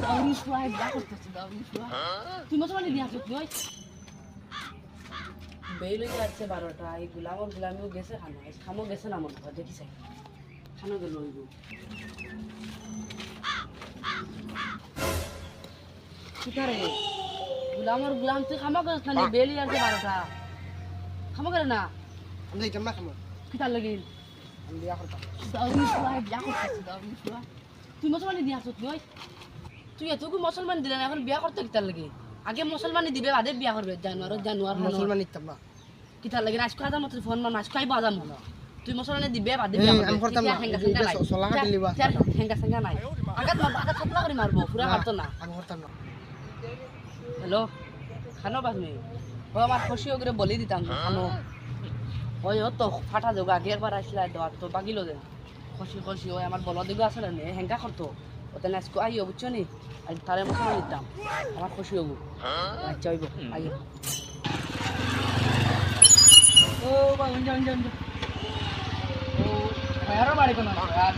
দাউরি শুয়া বিয়া করতেছে দাউরি শুয়া তুই মুসলমানি দিয়া আছিস তুই বেইল হয়ে যাচ্ছে 12টা এই গুলামিও গেছে খামো গেছে না মনে হয় দেখিস খানো গেল ওইগু কি করে গুলাম তুই খামো গেছ না বেইল হয়ে যাচ্ছে 12টা খামো করে না আমি যাইতাম না খামো কি তার লাগি আমি বিয়া করতাম দাউরি শুয়া বিয়া করতেছে দাউরি শুয়া তুই মুসলমানি দিয়া আছিস তুই এতটুকু মুসলমান দিলে না এখন বিয়া করতে কি তার লাগি আগে মুসলমানি দিবে বাদে বিয়া করবে জানুয়ার মুসলমান নিতাম না কি তার লাগি আজকে আদাম মত ফোন মান আজকে আইবা আদাম তুই মুসলমানি দিবে বাদে বিয়া করবে আমি করতাম না সলাহ দিলিবা হেঙ্গা সেঙ্গা নাই আগাত থাপলা করে মারবো পুরা মারতো না আমি করতাম না হ্যালো খানো বাসনি ও আমার খুশি করে বলি দিতাম খানো ওই তো ফাটা দেবো আগে একবার আসলে দেওয়ার তো বাগিলো দে খুশি ওই আমার বলা দিগো আসলে নে হেঙ্গা করতো ওতে আজকে আইও বুঝছো নি আজ তারে মুসলমান দিতাম আমার খুশি হবো আচ্ছা হইব আইও ও বাবা জন ও আরো বাড়ি কোন আর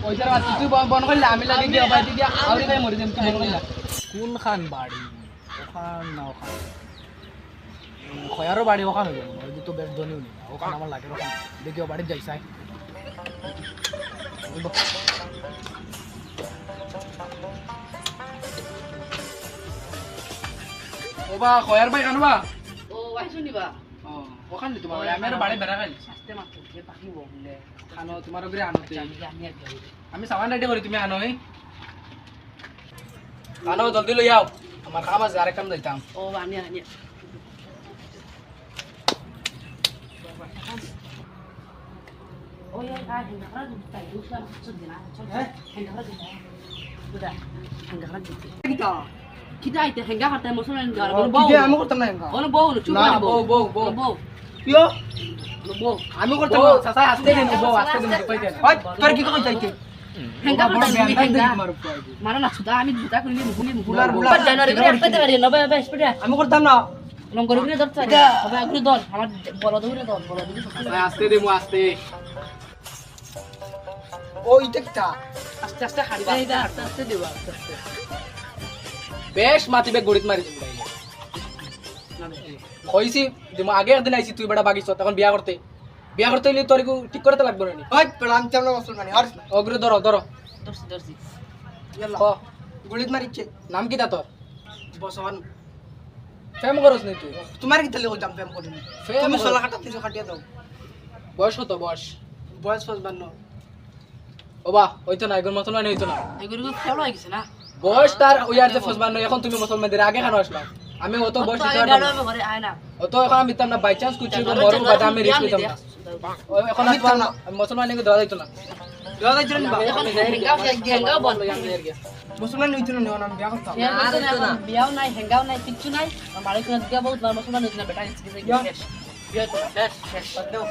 ওইটার বাদ তুই বন করলে আমি লাগি গিয়ে বাড়ি দিয়া আউরি ভাই মরি যাম তুই বন করলা কোন খান বাড়ি ওখান না ওখান খয়ারও বাড়ি ওখান হইব ওই তো বেশ ধনীও নেই ওখান আমার লাগে ওখান দেখিও বাড়ি যাই চাই ও বা খয়ার ভাই কানবা ও আইছো নিবা ও ওখান দি তোমার আমি আর বাড়ি বেড়া খাইলি আস্তে মাত্র যে পাখি বললে খানো তোমার ওগরে আনতে আমি আর যাই আমি সামান রেডি করি তুমি আনো আনো জলদি লই আও আমার কাম আছে আরেক কাম যাইতাম ও আনি ওই আর হেঙ্গা করা দিতে দুসরা চল দিনা চল হেঙ্গা করা দিতে বুদা হেঙ্গা করা দিতে কিটা আইতে হেঙ্গা করতে মুসলমান গার বল বউ আমি করতাম না হেঙ্গা বল বউ চুপ না, না বউ বউ বউ বউ ইয়ো বউ আমি করতে বউ চাচা আসতে দেন বউ আসতে দেন কই দেন ওই তোর কি কই যাইতে হেঙ্গা বড় করতে ব্যাংক হেঙ্গা তোমার উপর মারা না সুদা আমি দুটা কইলি মুগুলি বুলার, বুলার। জানুয়ারি করে আসতে পারি 90 স্পিডে আমি করতাম না লং করে করে ধরতে হবে আগুরি দল আমার বড় ধরে দল বড় ধরে চাচা আসতে দেমু আসতে ও ইটা কিটা আস্তে আস্তে হাড়িবা আস্তে আস্তে দিবা আস্তে আস্তে বেশ মাতিবে গড়িত মারি দিম কইছি দিমু আগে একদিন আইছি তুই বড় বাগিছ তখন বিয়া করতে হইলে তোর ঠিক করতে লাগবে না ওই পেলাম চামনা মুসলমানি আর অগ্রে ধরো দর্শি ইয়াল্লা ক গুলিত মারিছে নাম কি তা তোর বসমান ফেম করছ নি তুই তোমার কি তালে কইতাম প্রেম করি প্রেম তুমি কর। সলা কাটা তিনশো কাটিয়া দাও বয়স কত বয়স বয়স 55 ও বা হইতো না এগুলো মুসলমান হইতো না এগুলো ফেল হয়ে গেছে না বয়স তার ওই আর যে ফসবান এখন তুমি মুসলমানদের আগে কেন আসলাম আমি অত বয়স দিতে পারতাম না। ঘরে আয় না অত এখন আমি দিতাম না বাই চান্স কুচি মরু বাদা আমি রিস্ক নিতাম না ও এখন আমি দিতাম না। আমি মুসলমানকে দেওয়া যাইতো না দেওয়া যাইতো না এখন হেঙ্গাও বন্ধ মুসলমান হইতো না নেওয়া আমি বিয়া করতাম বিয়াও নাই হেঙ্গাও নাই কিচ্ছু নাই আমার কোনো দিকে বহুত মুসলমান হইছে না বেটা বিয়া তো শেষ শেষ দাও